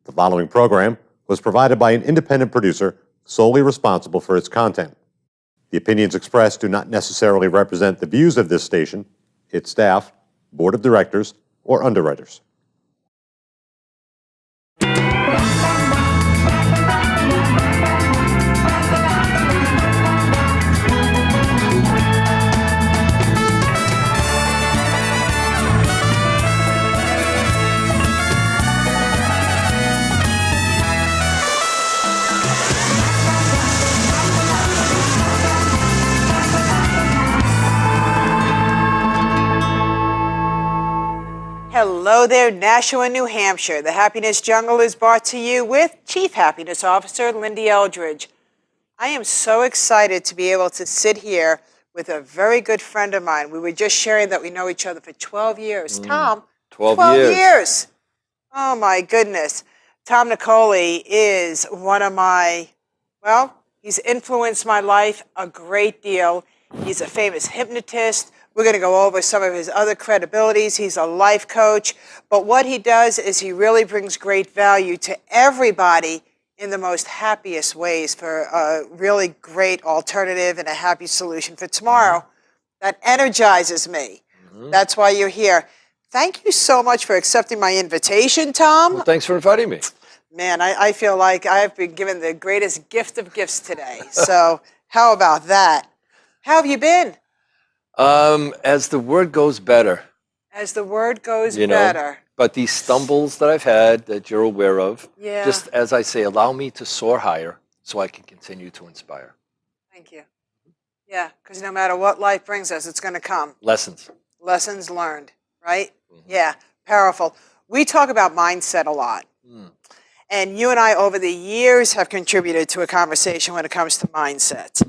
The following program was provided by an independent producer solely responsible for its content. The opinions expressed do not necessarily represent the views of this station, its staff, board of directors, or underwriters. Hello there, Nashua, New Hampshire. The Happiness Jungle is brought to you with Chief Happiness Officer Lyn-Dee Eldridge. I am so excited to be able to sit here with a very good friend of mine. We were just sharing that we know each other for 12 years. Tom, 12 years. Oh, my goodness. Tom Nicoli is one of my, well, he's influenced my life a great deal. He's a famous hypnotist. We're going to go over some of his other credibilities. He's a life coach. But what he does is he really brings great value to everybody in the most happiest ways for a really great alternative and a happy solution for tomorrow that energizes me. That's why you're here. Thank you so much for accepting my invitation, Tom. Well, thanks for inviting me. Man, I feel like I've been given the greatest gift of gifts today. So how about that? How have you been? As the word goes better. As the word goes better. But these stumbles that I've had that you're aware of, Yeah. just as I say, allow me to soar higher so I can continue to inspire. Thank you. Yeah, because no matter what life brings us, it's going to come. Lessons. Lessons learned, right? Yeah, powerful. We talk about mindset a lot. And you and I, over the years, have contributed to a conversation when it comes to mindset.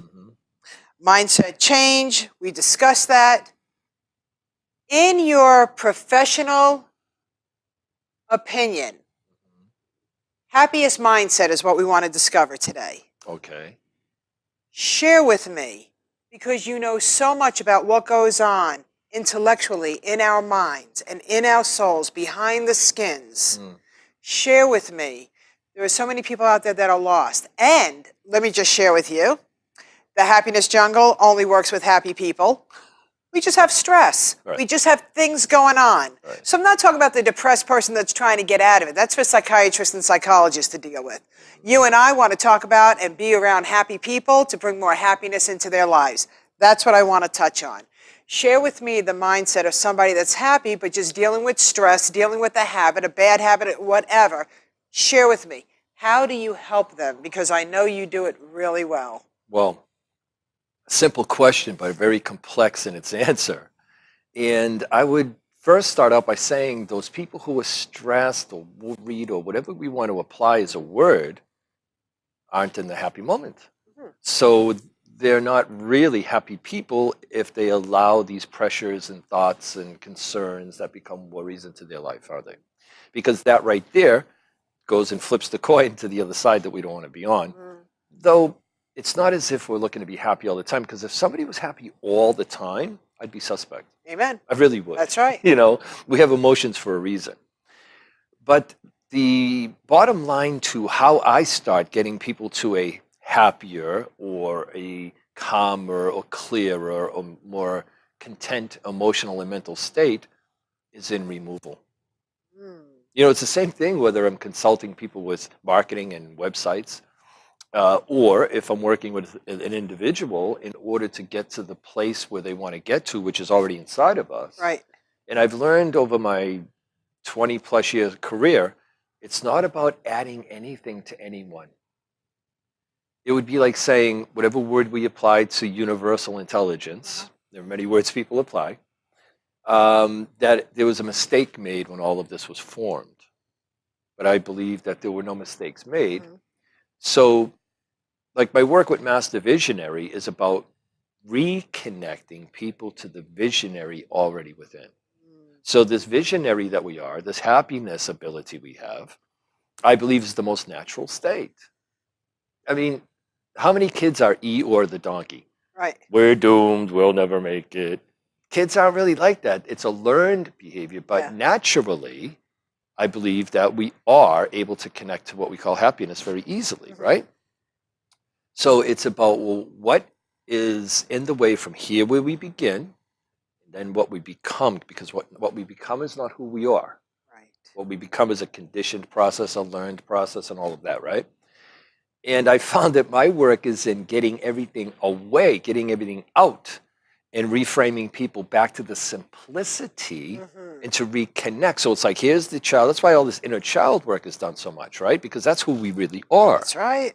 Mindset change, we discussed that. In your professional opinion, happiest mindset is what we want to discover today. Okay. Share with me, because you know so much about what goes on intellectually in our minds and in our souls, behind the skins. Share with me. There are so many people out there that are lost. And let me just share with you, the Happiness Jungle only works with happy people. We just have stress. Right. We just have things going on. Right. So I'm not talking about the depressed person that's trying to get out of it. That's for psychiatrists and psychologists to deal with. You and I want to talk about and be around happy people to bring more happiness into their lives. That's what I want to touch on. Share with me the mindset of somebody that's happy but just dealing with stress, dealing with a habit, a bad habit, whatever. Share with me. How do you help them? Because I know you do it really well. Well, simple question, but very complex in its answer. And I would first start out by saying those people who are stressed or worried or whatever we want to apply as a word aren't in the happy moment. So they're not really happy people if they allow these pressures and thoughts and concerns that become worries into their life, are they? Because that right there goes and flips the coin to the other side that we don't want to be on. Though it's not as if we're looking to be happy all the time, because if somebody was happy all the time, I'd be suspect. Amen. I really would. That's right. You know, we have emotions for a reason. But the bottom line to how I start getting people to a happier or a calmer or clearer or more content emotional and mental state is in removal. You know, it's the same thing whether I'm consulting people with marketing and websites, or if I'm working with an individual in order to get to the place where they want to get to, which is already inside of us. Right. And I've learned over my 20 plus year career, it's not about adding anything to anyone. It would be like saying whatever word we apply to universal intelligence, there are many words people apply, that there was a mistake made when all of this was formed. But I believe that there were no mistakes made. So, like my work with Master Visionary is about reconnecting people to the visionary already within. So this visionary that we are, this happiness ability we have, I believe is the most natural state. I mean, how many kids are Eeyore the donkey? Right. We're doomed, we'll never make it. Kids aren't really like that. It's a learned behavior, but naturally, I believe that we are able to connect to what we call happiness very easily, right? So it's about, well, what is in the way from here where we begin, and then what we become, because what we become is not who we are. Right. What we become is a conditioned process, a learned process, and all of that, right? And I found that my work is in getting everything away, getting everything out, and reframing people back to the simplicity and to reconnect. So it's like, here's the child. That's why all this inner child work is done so much, right? Because that's who we really are. That's right.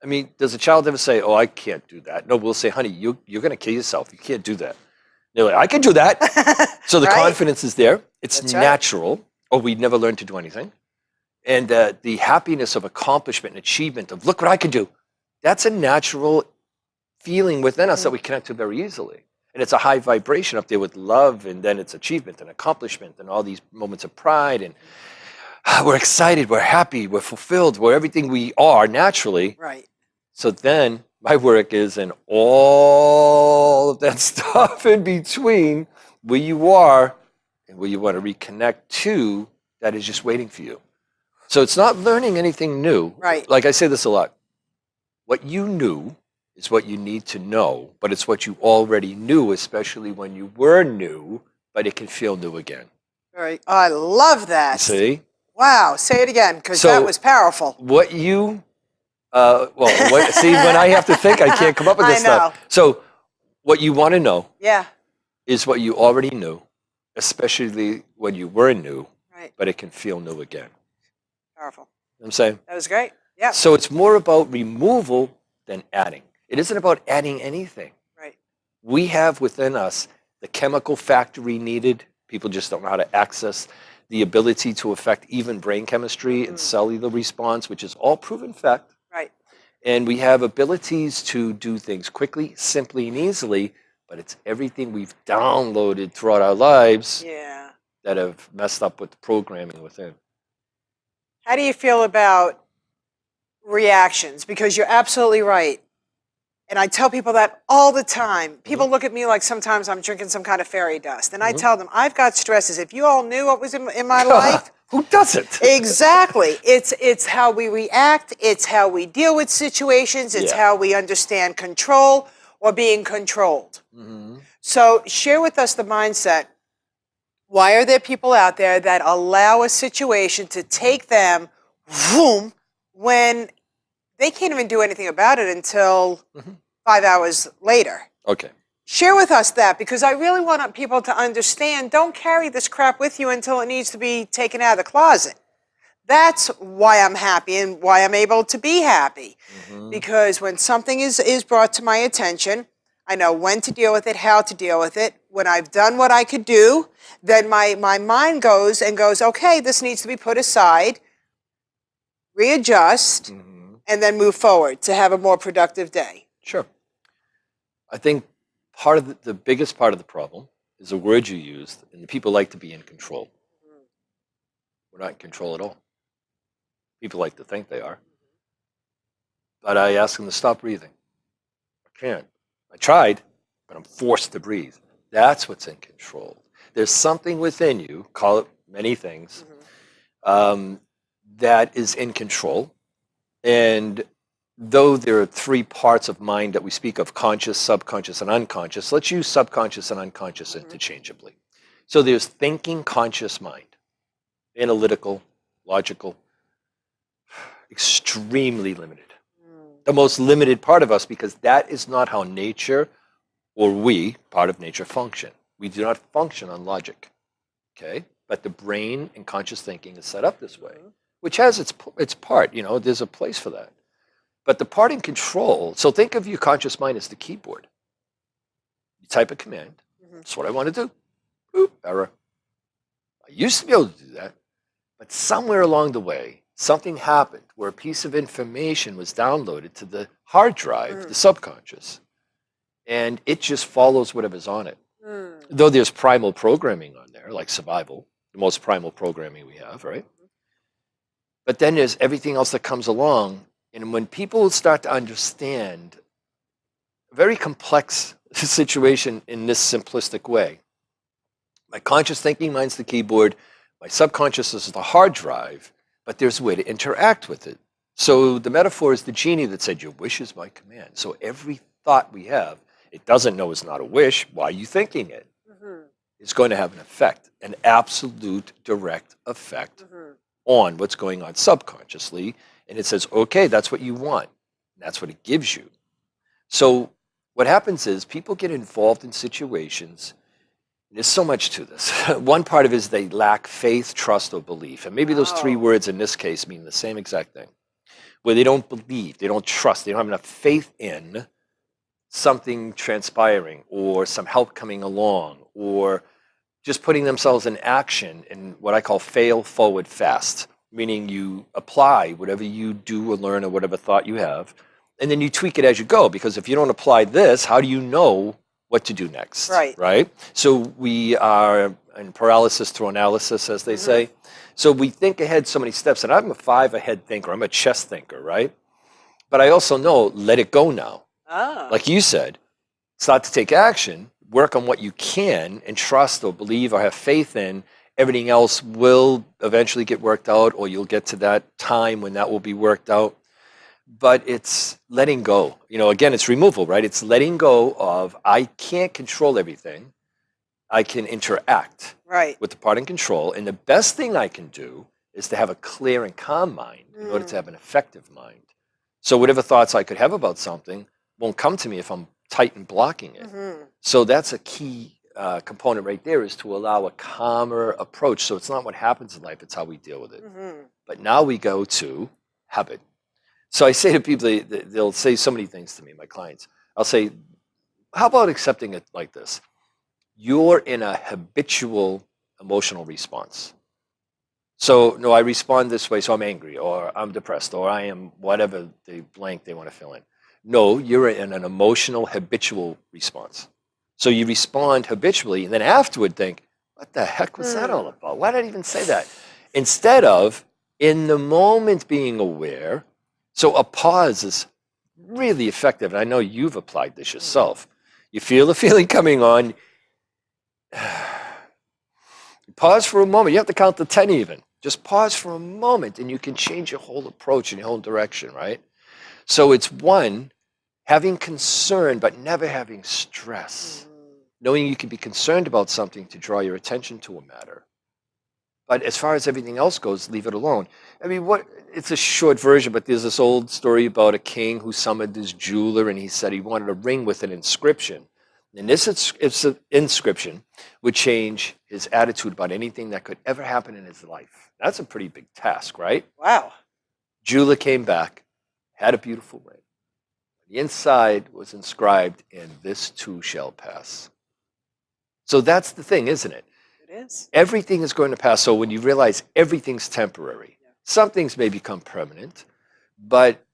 I mean, does a child ever say, oh, I can't do that? No, we'll say, honey, you're going to kill yourself. You can't do that. They're like, I can do that. So the Right. confidence is there. It's That's right. natural. Or we'd never learn to do anything. And the happiness of accomplishment and achievement of, look what I can do. That's a natural feeling within us that we connect to very easily. And it's a high vibration up there with love, and then it's achievement and accomplishment and all these moments of pride. And we're excited, we're happy, we're fulfilled, we're everything we are naturally. Right. So then my work is in all of that stuff in between where you are and where you want to reconnect to, that is just waiting for you. So it's not learning anything new. Right. Like I say this a lot. What you knew is what you need to know, but it's what you already knew, especially when you were new, but it can feel new again. Right. I love that. See? Wow. Say it again, because So- that was powerful. What you, see, when I have to think, I can't come up with I this stuff. know. So what you want to know Yeah. is what you already knew, especially when you were new, Right. but it can feel new again. Powerful. You know what I'm saying? That was great. Yeah. So it's more about removal than adding. It isn't about adding anything. Right. We have within us the chemical factory needed. People just don't know how to access the ability to affect even brain chemistry and cellular response, which is all proven fact. Right. And we have abilities to do things quickly, simply, and easily, but it's everything we've downloaded throughout our lives Yeah. that have messed up with the programming within. How do you feel about reactions? Because you're absolutely right. And I tell people that all the time. People look at me like sometimes I'm drinking some kind of fairy dust. And I tell them, I've got stresses. If you all knew what was in my life. Who doesn't? Exactly. It's how we react. It's how we deal with situations. It's Yeah. how we understand control or being controlled. So share with us the mindset. Why are there people out there that allow a situation to take them, boom, when they can't even do anything about it until 5 hours later? Okay. Share with us that, because I really want people to understand, don't carry this crap with you until it needs to be taken out of the closet. That's why I'm happy and why I'm able to be happy. Because when something is brought to my attention, I know when to deal with it, how to deal with it. When I've done what I could do, then my mind goes, okay, this needs to be put aside, readjust, and then move forward to have a more productive day. Sure. I think part of the biggest part of the problem is a word you used, and people like to be in control. We're not in control at all. People like to think they are. But I ask them to stop breathing. I can't. I tried, but I'm forced to breathe. That's what's in control. There's something within you, call it many things, that is in control. And though there are three parts of mind that we speak of, conscious, subconscious, and unconscious, let's use subconscious and unconscious interchangeably. So there's thinking conscious mind, analytical, logical, extremely limited. The most limited part of us, because that is not how nature, or we, part of nature, function. We do not function on logic, okay? But the brain and conscious thinking is set up this way, which has its part, there's a place for that. But the part in control, so think of your conscious mind as the keyboard. You type a command, that's what I want to do. Boop, error. I used to be able to do that, but somewhere along the way, something happened where a piece of information was downloaded to the hard drive, the subconscious, and it just follows whatever's on it. Though there's primal programming on there, like survival, the most primal programming we have, right? But then there's everything else that comes along. And when people start to understand a very complex situation in this simplistic way, my conscious thinking mind's the keyboard, My subconscious is the hard drive, but there's a way to interact with it. So the metaphor is the genie that said, your wish is my command. So every thought we have, it doesn't know it's not a wish. Why are you thinking it? It's going to have an effect, an absolute direct effect on what's going on subconsciously. And it says, okay, that's what you want. That's what it gives you. So what happens is people get involved in situations. There's so much to this. One part of it is they lack faith, trust, or belief. And maybe those three words in this case mean the same exact thing. Where they don't believe, they don't trust, they don't have enough faith in something transpiring or some help coming along or just putting themselves in action in what I call fail forward fast, meaning you apply whatever you do or learn or whatever thought you have, and then you tweak it as you go, because if you don't apply this, how do you know what to do next? Right? So we are in paralysis through analysis, as they say. So we think ahead so many steps, and I'm a 5 ahead thinker, I'm a chess thinker, right? But I also know, let it go now. Like you said, start to take action, work on what you can, and trust or believe or have faith in. Everything else will eventually get worked out, or you'll get to that time when that will be worked out. But it's letting go. You know, again, it's removal, right? It's letting go of, I can't control everything. I can interact with the part in control. And the best thing I can do is to have a clear and calm mind in order to have an effective mind. So whatever thoughts I could have about something won't come to me if I'm tight and blocking it. So that's a key component right there, is to allow a calmer approach. So it's not what happens in life, it's how we deal with it. But now we go to habit. So I say to people, they'll say so many things to me, my clients. I'll say, how about accepting it like this? You're in a habitual emotional response. So, no, I respond this way, so I'm angry, or I'm depressed, or I am whatever the blank they want to fill in. No, you're in an emotional habitual response. So you respond habitually, and then afterward think, what the heck was that all about? Why did I even say that? Instead of, in the moment, being aware. So a pause is really effective, and I know you've applied this yourself. You feel the feeling coming on. Pause for a moment. You have to count to 10 even. Just pause for a moment, and you can change your whole approach and your whole direction, right? So it's one, having concern, but never having stress. Knowing you can be concerned about something to draw your attention to a matter. But as far as everything else goes, leave it alone. I mean, it's a short version, but there's this old story about a king who summoned his jeweler, and he said he wanted a ring with an inscription. And this inscription would change his attitude about anything that could ever happen in his life. That's a pretty big task, right? Wow. Jeweler came back, had a beautiful ring. The inside was inscribed, "And this too shall pass." So that's the thing, isn't it? It is. Everything is going to pass. So when you realize everything's temporary, some things may become permanent, but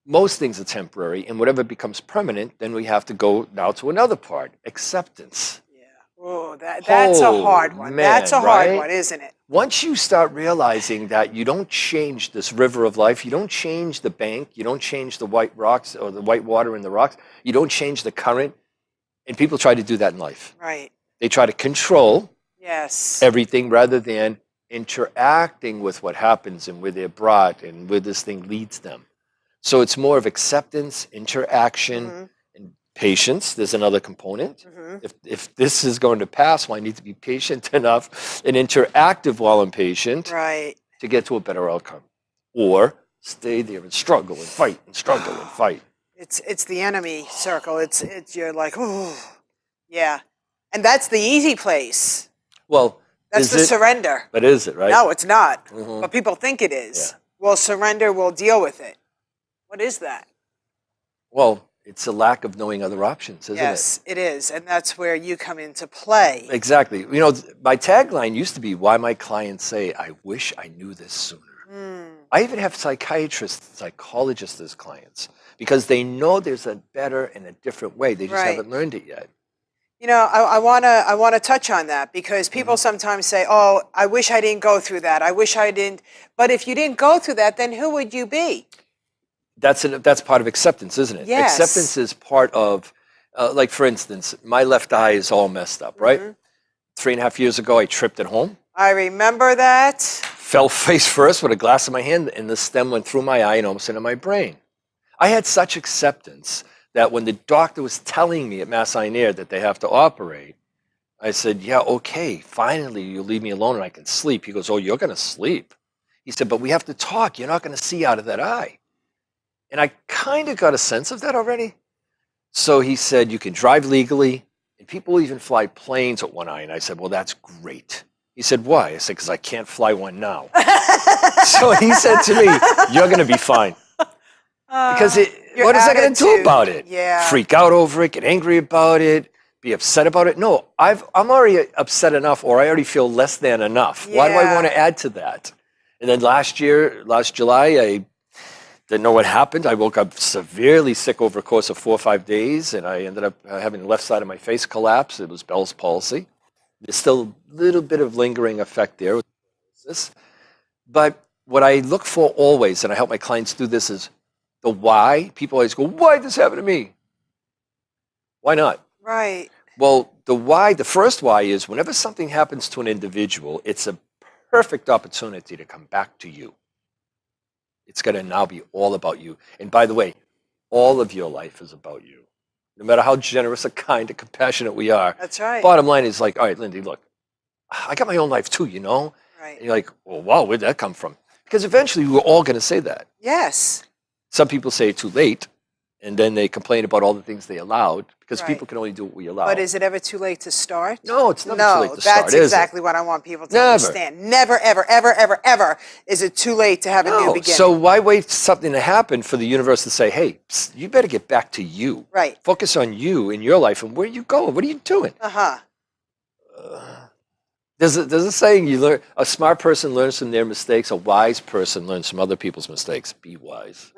most things are temporary, and whatever becomes permanent, then we have to go now to another part, acceptance. Yeah. Oh, that's a hard one. Man, that's a hard right? one, isn't it? Once you start realizing that you don't change this river of life, you don't change the bank, you don't change the white rocks or the white water in the rocks, you don't change the current, and people try to do that in life. Right. They try to control Yes. everything rather than interacting with what happens and where they're brought and where this thing leads them. So it's more of acceptance, interaction, and patience. There's another component. If this is going to pass, well, I need to be patient enough and interactive while I'm patient to get to a better outcome. Or stay there and struggle and fight and struggle and fight. It's the enemy circle. It's you're like, oh, yeah. And that's the easy place. Well, that's the surrender. But is it, right? No, it's not. But people think it is. Yeah. Well, surrender will deal with it. What is that? Well, it's a lack of knowing other options, isn't it? Yes, it is. And that's where you come into play. Exactly. You know, my tagline used to be, why my clients say, I wish I knew this sooner. I even have psychiatrists, psychologists as clients, because they know there's a better and a different way. They just haven't learned it yet. You know, I wanna touch on that, because people sometimes say, "Oh, I wish I didn't go through that. I wish I didn't." But if you didn't go through that, then who would you be? That's part of acceptance, isn't it? Yes. Acceptance is part of, like for instance, my left eye is all messed up, right? 3.5 years ago, I tripped at home. I remember that. Fell face first with a glass in my hand, and the stem went through my eye and almost into my brain. I had such acceptance that when the doctor was telling me at Mass Eye and Ear that they have to operate, I said, yeah, okay, finally you leave me alone and I can sleep. He goes, oh, you're going to sleep. He said, but we have to talk. You're not going to see out of that eye. And I kind of got a sense of that already. So he said, you can drive legally, and people even fly planes with one eye. And I said, well, that's great. He said, why? I said, because I can't fly one now. So he said to me, you're going to be fine. Because what is that going to do about it? Yeah. Freak out over it, get angry about it, be upset about it? No, I'm already upset enough, or I already feel less than enough. Why do I want to add to that? And then last July, I didn't know what happened. I woke up severely sick over a course of 4 or 5 days, and I ended up having the left side of my face collapse. It was Bell's palsy. There's still a little bit of lingering effect there. But what I look for always, and I help my clients do this, is the why. People always go, why did this happen to me? Why not? Right. Well, the why, the first why is whenever something happens to an individual, it's a perfect opportunity to come back to you. It's going to now be all about you. And by the way, all of your life is about you. No matter how generous or kind and compassionate we are. That's right. Bottom line is like, all right, Lyn-Dee, look, I got my own life too, you know? Right. And you're like, well, wow, where'd that come from? Because eventually we're all going to say that. Yes. Some people say it too late, and then they complain about all the things they allowed, because Right. people can only do what we allow. But is it ever too late to start? No, it's never too late to start, that's is it? exactly what I want people to Never. understand. Never, ever, ever, ever, ever is it too late to have a new No, beginning. so why wait for something to happen for the universe to say, hey, psst, you better get back to you. Right. Focus on you in your life and where you going. What are you doing? Uh-huh. There's a saying, a smart person learns from their mistakes, a wise person learns from other people's mistakes. Be wise.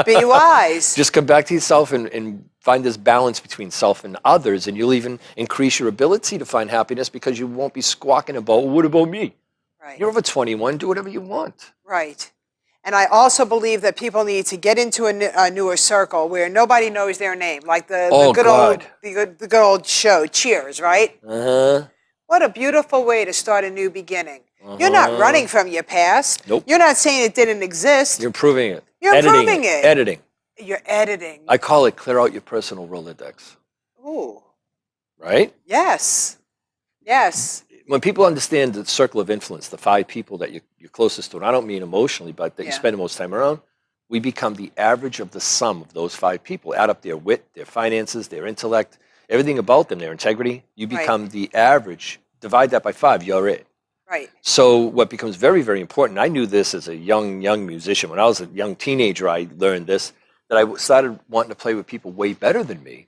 Be wise. Just come back to yourself and find this balance between self and others, and you'll even increase your ability to find happiness because you won't be squawking about, what about me? Right. You're over 21, do whatever you want. Right. And I also believe that people need to get into a newer circle where nobody knows their name, like the good old show, Cheers, right? Uh-huh. What a beautiful way to start a new beginning. You're not running from your past. Nope. You're not saying it didn't exist. You're improving it. You're improving it. Editing. You're editing. I call it clear out your personal Rolodex. Ooh. Right? Yes. Yes. When people understand the circle of influence, the 5 people that you're closest to, and I don't mean emotionally, but that you spend the most time around, we become the average of the sum of those 5 people. Add up their wit, their finances, their intellect, everything about them, their integrity. You become the average. Divide that by 5, you're it. Right. So what becomes very, very important, I knew this as a young musician. When I was a young teenager, I learned this, that I started wanting to play with people way better than me.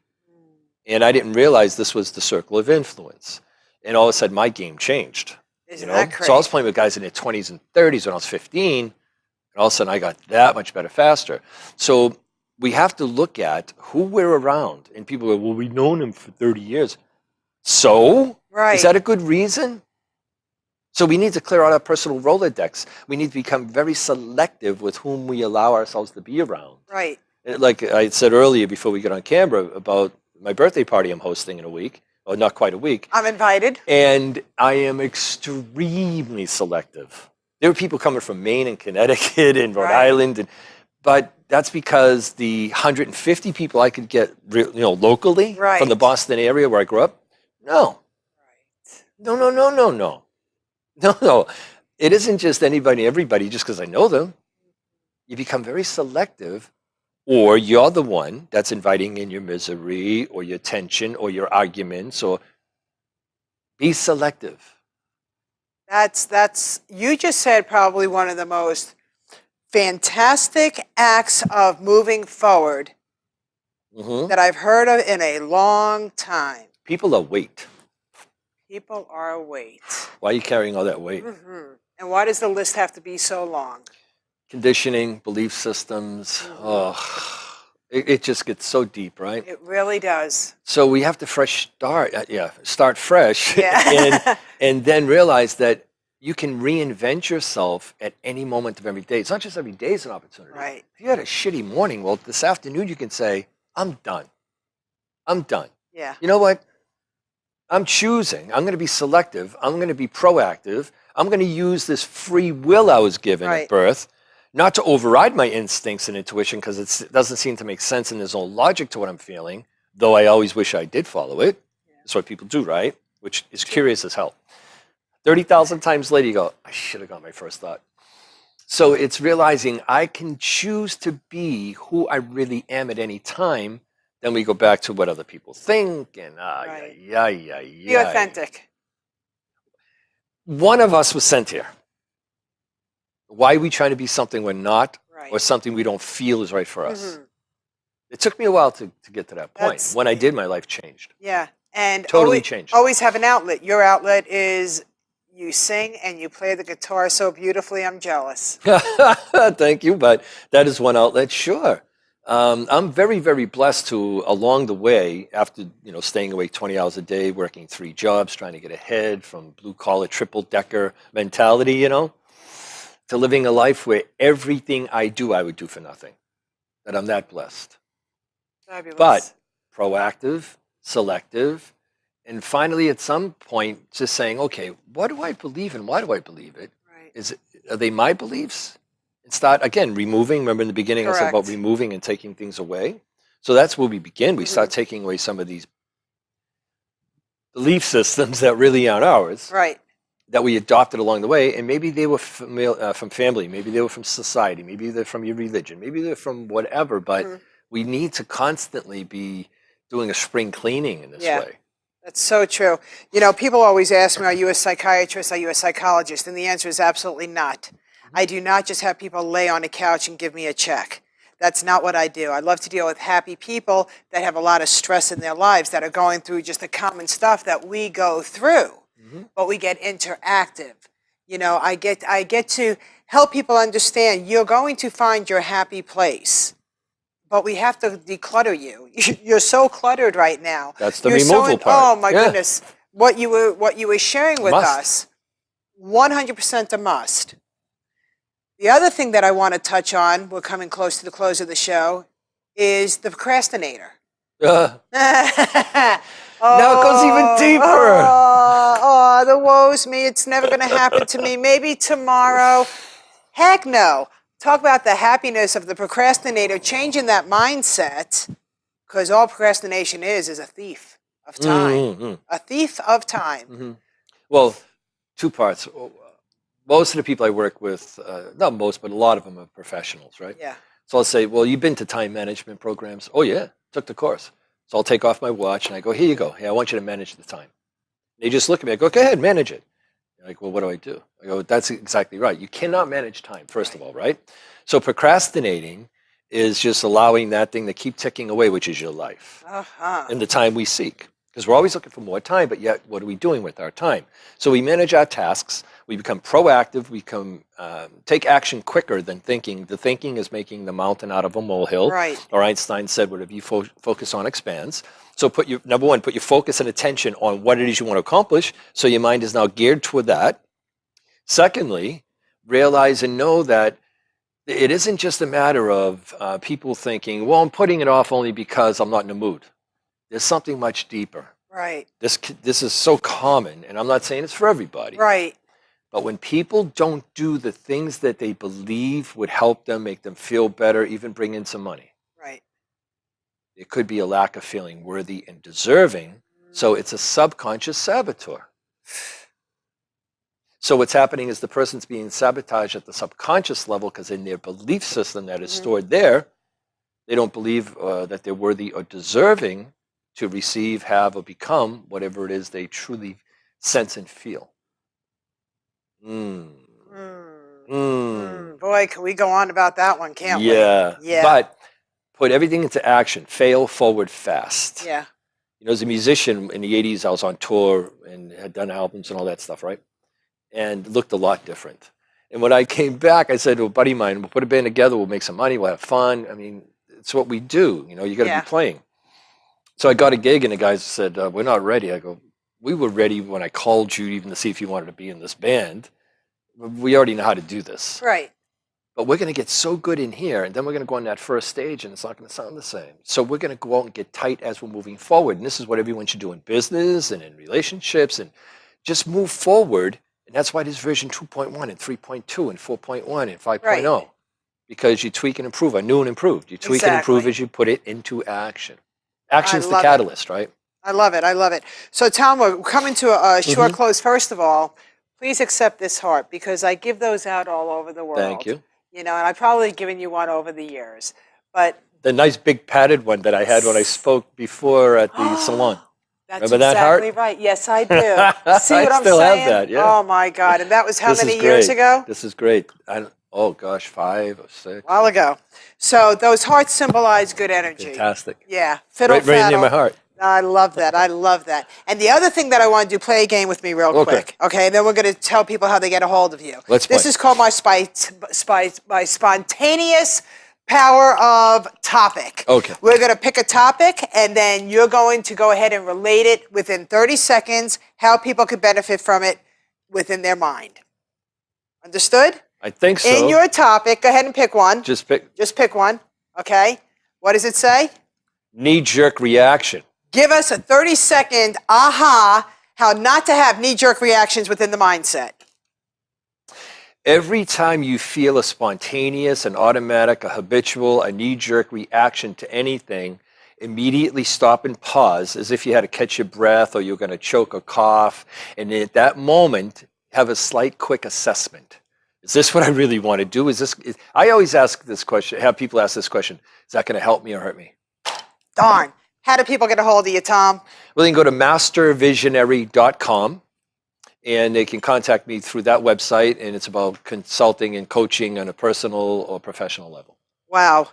And I didn't realize this was the circle of influence. And all of a sudden, my game changed. Isn't that crazy? So I was playing with guys in their 20s and 30s when I was 15, and all of a sudden I got that much better faster. So we have to look at who we're around. And people go, well, we've known him for 30 years. So? Right. Is that a good reason? So we need to clear out our personal Rolodex. We need to become very selective with whom we allow ourselves to be around. Right. Like I said earlier before we get on camera about my birthday party I'm hosting in a week, or not quite a week. I'm invited. And I am extremely selective. There were people coming from Maine and Connecticut and Rhode Island, but that's because the 150 people I could get, locally from the Boston area where I grew up, no. No. It isn't just anybody, everybody, just because I know them. You become very selective, or you're the one that's inviting in your misery or your tension or your arguments, or be selective. That's you just said probably one of the most fantastic acts of moving forward that I've heard of in a long time. People are weight. People are weight. Why are you carrying all that weight? And why does the list have to be so long? Conditioning, belief systems. It just gets so deep, right? It really does. So we have to start fresh, Yeah. and then realize that you can reinvent yourself at any moment of every day. It's not just every day is an opportunity. Right. If you had a shitty morning, well, this afternoon you can say, I'm done. I'm done. Yeah. You know what? I'm choosing. I'm going to be selective. I'm going to be proactive. I'm going to use this free will I was given at birth, not to override my instincts and intuition, because it doesn't seem to make sense and there's no logic to what I'm feeling, though I always wish I did follow it. That's what people do, right? Which is curious as hell. 30,000 times later, you go, I should have got my first thought. So it's realizing I can choose to be who I really am at any time. Then we go back to what other people think and Be authentic. One of us was sent here. Why are we trying to be something we're not, or something we don't feel is right for us? It took me a while to get to that point. When I did, my life changed. Yeah, and totally changed. Always have an outlet. Your outlet is you sing and you play the guitar so beautifully. I'm jealous. Thank you, but that is one outlet. Sure. I'm very, very blessed to, along the way, after staying awake 20 hours a day, working 3 jobs, trying to get ahead, from blue-collar, triple-decker mentality, to living a life where everything I do, I would do for nothing. That I'm that blessed. Fabulous. But proactive, selective, and finally, at some point, just saying, okay, what do I believe and why do I believe it? Right. Are they my beliefs? And start, again, removing. Remember in the beginning, I said about Correct. removing and taking things away. So that's where we begin. We start taking away some of these belief systems that really aren't ours, Right. that we adopted along the way. And maybe they were from family. Maybe they were from society. Maybe they're from your religion. Maybe they're from whatever. But we need to constantly be doing a spring cleaning in this way. That's so true. People always ask me, are you a psychiatrist? Are you a psychologist? And the answer is absolutely not. I do not just have people lay on a couch and give me a check. That's not what I do. I love to deal with happy people that have a lot of stress in their lives, that are going through just the common stuff that we go through, but we get interactive. I get to help people understand you're going to find your happy place, but we have to declutter you. You're so cluttered right now. That's the removal part. Oh my goodness. What you were sharing with us, 100% a must. The other thing that I want to touch on, we're coming close to the close of the show, is the procrastinator. Now it goes even deeper. The woe's me. It's never going to happen to me. Maybe tomorrow. Heck no. Talk about the happiness of the procrastinator, changing that mindset, because all procrastination is a thief of time. A thief of time. Well, 2 parts. Most of the people I work with, not most, but a lot of them are professionals, right? Yeah. So I'll say, well, you've been to time management programs. Oh, yeah, took the course. So I'll take off my watch and I go, here you go. Hey, I want you to manage the time. They just look at me. I go, go ahead, manage it. They're like, well, what do I do? I go, that's exactly right. You cannot manage time, first of all, right? So procrastinating is just allowing that thing to keep ticking away, which is your life, and the time we seek. Because we're always looking for more time, but yet what are we doing with our time? So we manage our tasks. We become proactive. We take action quicker than thinking. The thinking is making the mountain out of a molehill. Right. Or Einstein said, whatever you focus on expands. So number one, put your focus and attention on what it is you want to accomplish. So your mind is now geared toward that. Secondly, realize and know that it isn't just a matter of people thinking, well, I'm putting it off only because I'm not in the mood. There's something much deeper. Right. This is so common, and I'm not saying it's for everybody. Right. But when people don't do the things that they believe would help them, make them feel better, even bring in some money. Right. It could be a lack of feeling worthy and deserving. So it's a subconscious saboteur. So what's happening is the person's being sabotaged at the subconscious level because in their belief system that is stored there, they don't believe that they're worthy or deserving to receive, have, or become whatever it is they truly sense and feel. Boy, can we go on about that one, can't we? Yeah. Yeah. But put everything into action. Fail forward fast. Yeah. As a musician in the 80s, I was on tour and had done albums and all that stuff, right? And looked a lot different. And when I came back, I said to a buddy of mine, we'll put a band together, we'll make some money, we'll have fun. I mean, it's what we do. You got to be playing. So I got a gig and the guys said, we're not ready. I go, we were ready when I called you even to see if you wanted to be in this band. We already know how to do this. Right. but we're going to get so good in here, and then we're going to go on that first stage, and it's not going to sound the same. So we're going to go out and get tight as we're moving forward. And this is what everyone should do in business and in relationships, and just move forward. And that's why there's version 2.1 and 3.2 and 4.1 and 5.0. Right. Because you tweak and improve. I knew and improved. You tweak and improve Exactly. as you put it into action. Action's the love it. catalyst, right? I love it. I love it. So, Tom, we're coming to a short close. First of all, please accept this heart, because I give those out all over the world. Thank you. You know, and I've probably given you one over the years. But The nice big padded one that I had when I spoke before at the salon. that's Remember that exactly heart? right. Yes, I do. See I what I'm still saying? have that, yeah. Oh, my God. And that was how This many is years great. ago? This is great. Oh, gosh, 5 or 6. A while ago. So those hearts symbolize good energy. Fantastic. Yeah. Fiddle Right near faddle. my heart. I love that. I love that. And the other thing that I want to do, play a game with me real Okay. quick. Okay, and then we're going to tell people how they get a hold of you. Let's This play. is called my spontaneous power of topic. Okay. We're going to pick a topic, and then you're going to go ahead and relate it within 30 seconds, how people could benefit from it within their mind. Understood? I think so. In your topic, go ahead and pick one. Just pick Just pick one. Okay. What does it say? knee-jerk reaction. Give us a 30-second aha, how not to have knee-jerk reactions within the mindset. Every time you feel a spontaneous, an automatic, a habitual, a knee-jerk reaction to anything, immediately stop and pause as if you had to catch your breath or you're going to choke or cough. And at that moment, have a slight, quick assessment. Is this what I really want to do? I always ask this question, have people ask this question, is that going to help me or hurt me? Darn. How do people get a hold of you, Tom? Well, they can go to mastervisionary.com and they can contact me through that website, and it's about consulting and coaching on a personal or professional level. Wow.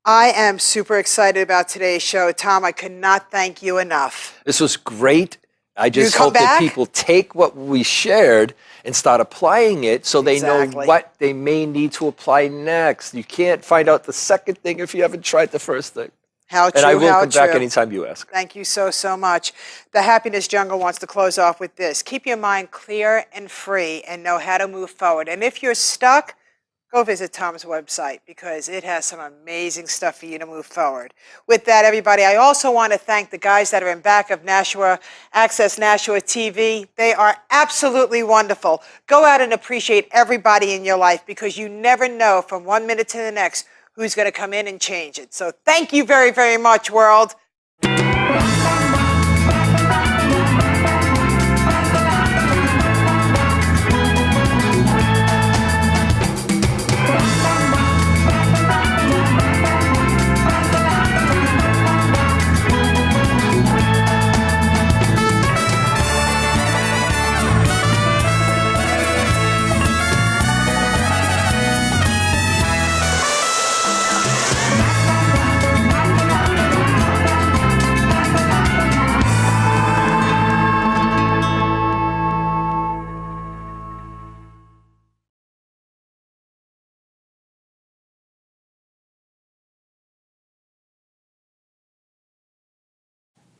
I am super excited about today's show. Tom, I could not thank you enough. This was great. I just come hope that back? people take what we shared and start applying it so they know Exactly. what they may need to apply next. You can't find out the second thing if you haven't tried the first thing. How true, And I will how come true. back anytime you ask. Thank you so, so much. The Happiness Jungle wants to close off with this. Keep your mind clear and free and know how to move forward. And if you're stuck, go visit Tom's website, because it has some amazing stuff for you to move forward. With that, everybody, I also want to thank the guys that are in back of Nashua, Access Nashua TV. They are absolutely wonderful. Go out and appreciate everybody in your life, because you never know from 1 minute to the next who's going to come in and change it. So thank you very, very much, world.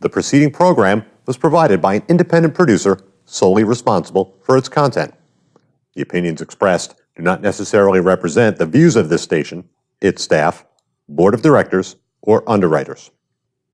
The preceding program was provided by an independent producer solely responsible for its content. The opinions expressed do not necessarily represent the views of this station, its staff, board of directors, or underwriters.